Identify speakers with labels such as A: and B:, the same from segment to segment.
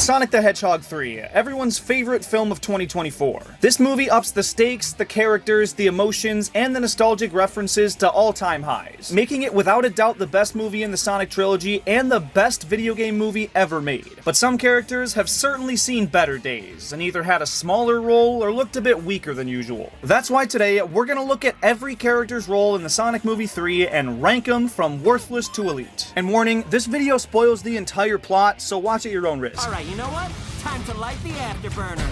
A: Sonic the Hedgehog 3, everyone's favorite film of 2024. This movie ups the stakes, the characters, the emotions, and the nostalgic references to all-time highs, making it without a doubt the best movie in the Sonic trilogy and the best video game movie ever made. But some characters have certainly seen better days, and either had a smaller role or looked a bit weaker than usual. That's why today, we're gonna look at every character's role in the Sonic movie 3 and rank them from worthless to elite. And warning, this video spoils the entire plot, so watch at your own risk.
B: Alright, you know what? Time to light the afterburners.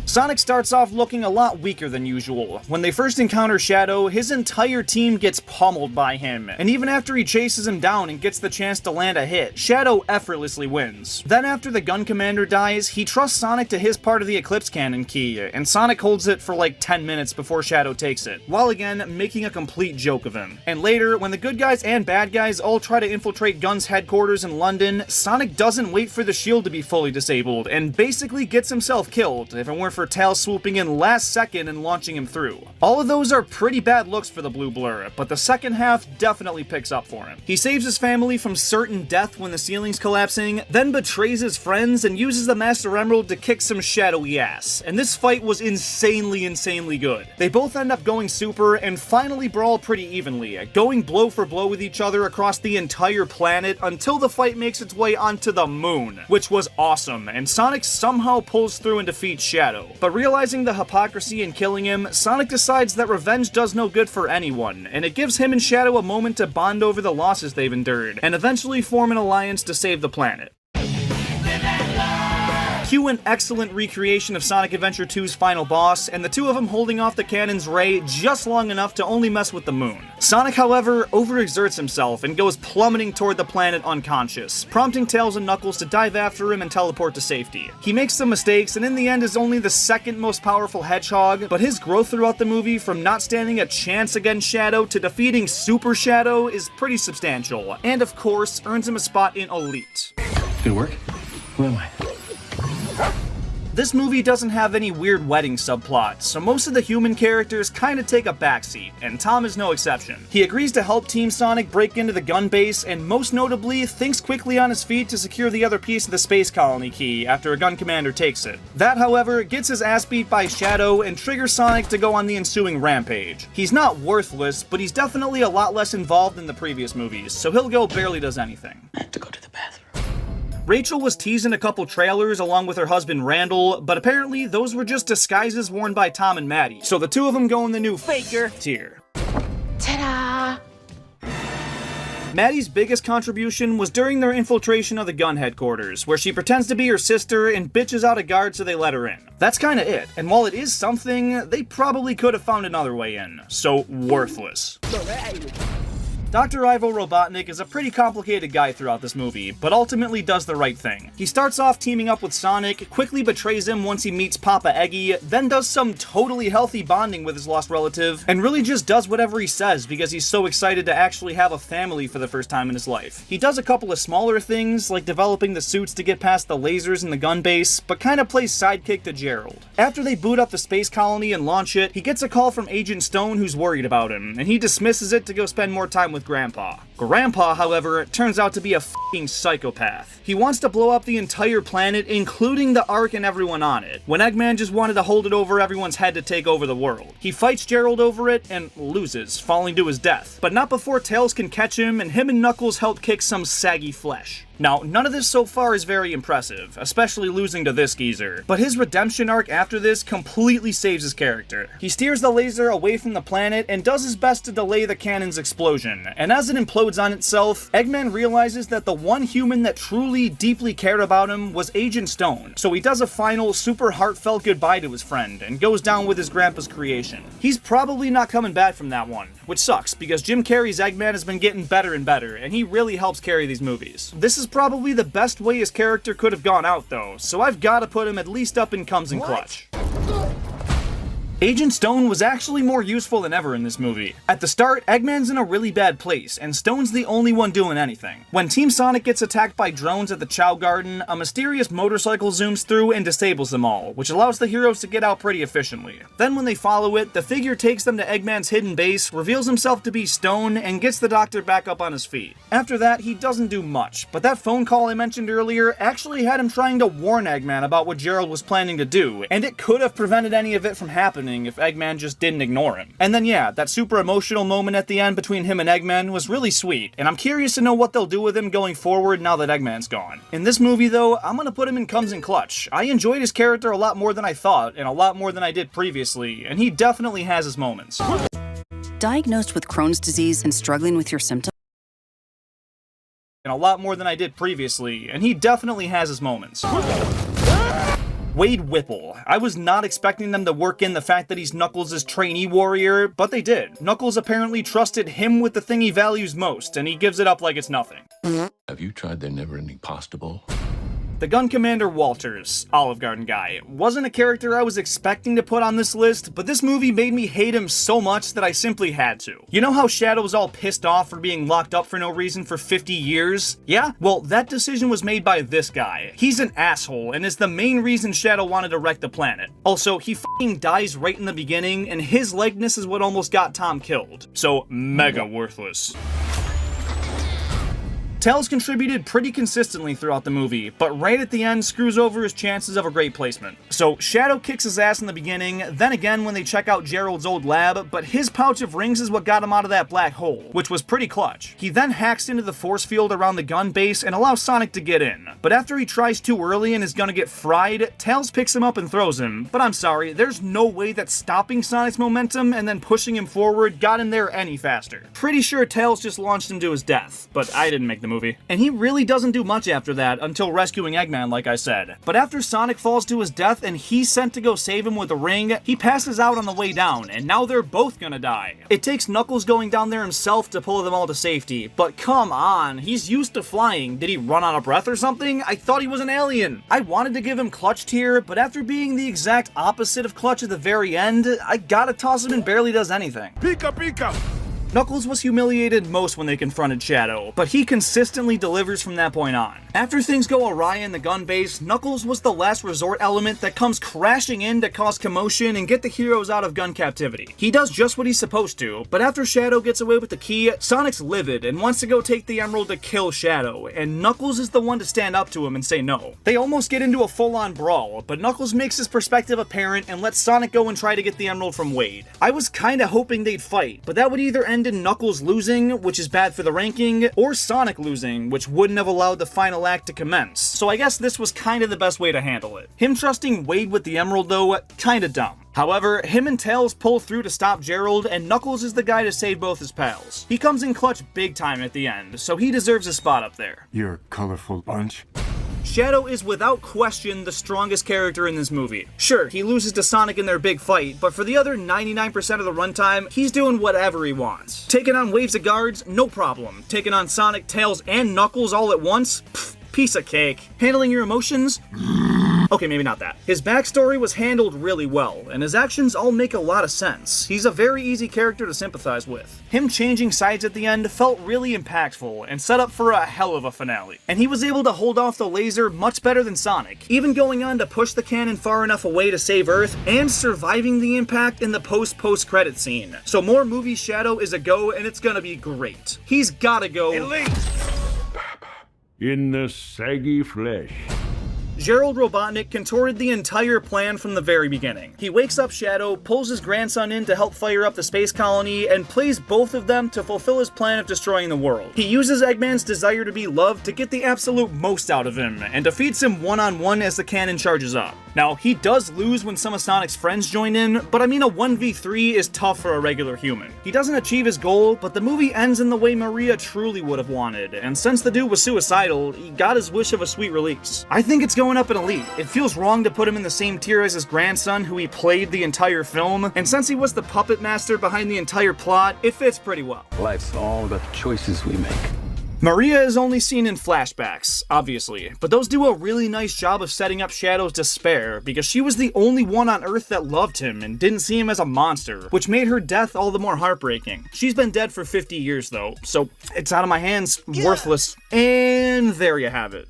A: Sonic starts off looking a lot weaker than usual. When they first encounter Shadow, his entire team gets pummeled by him, and even after he chases him down and gets the chance to land a hit, Shadow effortlessly wins. Then after the gun commander dies, he trusts Sonic to his part of the Eclipse Cannon key, and Sonic holds it for like 10 minutes before Shadow takes it, while again making a complete joke of him. And later, when the good guys and bad guys all try to infiltrate Gun's headquarters in London, Sonic doesn't wait for the shield to be fully disabled, and basically gets himself killed, if it weren't for Tails swooping in last second and launching him through. All of those are pretty bad looks for the Blue Blur, but the second half definitely picks up for him. He saves his family from certain death when the ceiling's collapsing, then betrays his friends and uses the Master Emerald to kick some shadowy ass. And this fight was insanely good. They both end up going super and finally brawl pretty evenly, going blow for blow with each other across the entire planet until the fight makes its way onto the moon, which was awesome, and Sonic somehow pulls through and defeats Shadow. But realizing the hypocrisy in killing him, Sonic decides that revenge does no good for anyone, and it gives him and Shadow a moment to bond over the losses they've endured, and eventually form an alliance to save the planet. Cue an excellent recreation of Sonic Adventure 2's final boss, and the two of them holding off the cannon's ray just long enough to only mess with the moon. Sonic, however, overexerts himself and goes plummeting toward the planet unconscious, prompting Tails and Knuckles to dive after him and teleport to safety. He makes some mistakes and in the end is only the second most powerful Hedgehog, but his growth throughout the movie from not standing a chance against Shadow to defeating Super Shadow is pretty substantial, and of course, earns him a spot in Elite.
C: Good work. Who am I?
A: This movie doesn't have any weird wedding subplots, so most of the human characters kinda take a backseat, and Tom is no exception. He agrees to help Team Sonic break into the gun base, and most notably, thinks quickly on his feet to secure the other piece of the space colony key after a gun commander takes it. That, however, gets his ass beat by Shadow and triggers Sonic to go on the ensuing rampage. He's not worthless, but he's definitely a lot less involved than the previous movies, so he'll go barely does anything.
C: I have to go to the bathroom.
A: Rachel was teasing a couple trailers along with her husband Randall, but apparently those were just disguises worn by Tom and Maddie, so the two of them go in the new Faker tier.
D: Ta-da!
A: Maddie's biggest contribution was during their infiltration of the gun headquarters, where she pretends to be her sister and bitches out a guard so they let her in. That's kinda it, and while it is something, they probably could have found another way in, so worthless. Dr. Ivo Robotnik is a pretty complicated guy throughout this movie, but ultimately does the right thing. He starts off teaming up with Sonic, quickly betrays him once he meets Papa Eggy, then does some totally healthy bonding with his lost relative, and really just does whatever he says because he's so excited to actually have a family for the first time in his life. He does a couple of smaller things, like developing the suits to get past the lasers in the gun base, but kinda plays sidekick to Gerald. After they boot up the space colony and launch it, he gets a call from Agent Stone who's worried about him, and he dismisses it to go spend more time with Grandpa. Grandpa, however, turns out to be a f***ing psychopath. He wants to blow up the entire planet, including the Ark and everyone on it, when Eggman just wanted to hold it over everyone's head to take over the world. He fights Gerald over it and loses, falling to his death, but not before Tails can catch him, and him and Knuckles help kick some saggy flesh. Now, none of this so far is very impressive, especially losing to this geezer, but his redemption arc after this completely saves his character. He steers the laser away from the planet and does his best to delay the cannon's explosion, and as it implodes on itself, Eggman realizes that the one human that truly, deeply cared about him was Agent Stone, so he does a final, super heartfelt goodbye to his friend, and goes down with his grandpa's creation. He's probably not coming back from that one, which sucks, because Jim Carrey's Eggman has been getting better and better, and he really helps carry these movies. This is probably the best way his character could have gone out though, so I've gotta put him at least up in comes and clutch. Agent Stone was actually more useful than ever in this movie. At the start, Eggman's in a really bad place, and Stone's the only one doing anything. When Team Sonic gets attacked by drones at the Chow Garden, a mysterious motorcycle zooms through and disables them all, which allows the heroes to get out pretty efficiently. Then when they follow it, the figure takes them to Eggman's hidden base, reveals himself to be Stone, and gets the Doctor back up on his feet. After that, he doesn't do much, but that phone call I mentioned earlier actually had him trying to warn Eggman about what Gerald was planning to do, and it could have prevented any of it from happening if Eggman just didn't ignore him. And then yeah, that super emotional moment at the end between him and Eggman was really sweet, and I'm curious to know what they'll do with him going forward now that Eggman's gone. In this movie though, I'm gonna put him in Comes in Clutch. I enjoyed his character a lot more than I thought, and a lot more than I did previously, and he definitely has his moments.
E: Diagnosed with Crohn's disease and struggling with your symptoms?
A: And a lot more than I did previously, and he definitely has his moments. Wade Whipple. I was not expecting them to work in the fact that he's Knuckles' trainee warrior, but they did. Knuckles apparently trusted him with the thing he values most, and he gives it up like it's nothing.
C: Have you tried their never-ending pasta bowl?
A: The Gun Commander Walters, Olive Garden guy, wasn't a character I was expecting to put on this list, but this movie made me hate him so much that I simply had to. You know how Shadow was all pissed off for being locked up for no reason for 50 years? Yeah? Well, that decision was made by this guy. He's an asshole, and is the main reason Shadow wanted to wreck the planet. Also, he f***ing dies right in the beginning, and his likeness is what almost got Tom killed. So, mega worthless. Tails contributed pretty consistently throughout the movie, but right at the end screws over his chances of a great placement. So Shadow kicks his ass in the beginning, then again when they check out Gerald's old lab, but his pouch of rings is what got him out of that black hole, which was pretty clutch. He then hacks into the force field around the gun base and allows Sonic to get in, but after he tries too early and is gonna get fried, Tails picks him up and throws him. But I'm sorry, there's no way that stopping Sonic's momentum and then pushing him forward got him there any faster. Pretty sure Tails just launched him to his death, but I didn't make the movie. And he really doesn't do much after that until rescuing Eggman, like I said. But after Sonic falls to his death and he's sent to go save him with a ring, he passes out on the way down, and now they're both gonna die. It takes Knuckles going down there himself to pull them all to safety, but come on, he's used to flying. Did he run out of breath or something? I thought he was an alien. I wanted to give him Clutch tier, but after being the exact opposite of Clutch at the very end, I gotta toss him and barely does anything.
F: Pika Pika!
A: Knuckles was humiliated most when they confronted Shadow, but he consistently delivers from that point on. After things go awry in the gun base, Knuckles was the last resort element that comes crashing in to cause commotion and get the heroes out of gun captivity. He does just what he's supposed to, but after Shadow gets away with the key, Sonic's livid and wants to go take the emerald to kill Shadow, and Knuckles is the one to stand up to him and say no. They almost get into a full-on brawl, but Knuckles makes his perspective apparent and lets Sonic go and try to get the emerald from Wade. I was kinda hoping they'd fight, but that would either end in Knuckles losing, which is bad for the ranking, or Sonic losing, which wouldn't have allowed the final act to commence. So I guess this was kinda the best way to handle it. Him trusting Wade with the emerald though, kinda dumb. However, him and Tails pull through to stop Gerald, and Knuckles is the guy to save both his pals. He comes in clutch big time at the end, so he deserves a spot up there.
F: You're a colorful bunch.
A: Shadow is without question the strongest character in this movie. Sure, he loses to Sonic in their big fight, but for the other 99% of the runtime, he's doing whatever he wants. Taking on waves of guards, no problem. Taking on Sonic, Tails, and Knuckles all at once? Pfft, piece of cake. Handling your emotions? Okay, maybe not that. His backstory was handled really well, and his actions all make a lot of sense. He's a very easy character to sympathize with. Him changing sides at the end felt really impactful and set up for a hell of a finale. And he was able to hold off the laser much better than Sonic, even going on to push the cannon far enough away to save Earth, and surviving the impact in the post-credit scene. So more movie Shadow is a go, and it's gonna be great. He's gotta go.
F: Elite! In the saggy flesh.
A: Gerald Robotnik contorted the entire plan from the very beginning. He wakes up Shadow, pulls his grandson in to help fire up the space colony, and plays both of them to fulfill his plan of destroying the world. He uses Eggman's desire to be loved to get the absolute most out of him, and defeats him one-on-one as the cannon charges up. Now, he does lose when some of Sonic's friends join in, but I mean a 1v3 is tough for a regular human. He doesn't achieve his goal, but the movie ends in the way Maria truly would have wanted, and since the dude was suicidal, he got his wish of a sweet release. I think it's going up in Elite. It feels wrong to put him in the same tier as his grandson, who he played the entire film, and since he was the puppet master behind the entire plot, it fits pretty well.
G: Life's all about the choices we make.
A: Maria is only seen in flashbacks, obviously, but those do a really nice job of setting up Shadow's despair, because she was the only one on Earth that loved him and didn't see him as a monster, which made her death all the more heartbreaking. She's been dead for 50 years though, so it's out of my hands, worthless. And there you have it.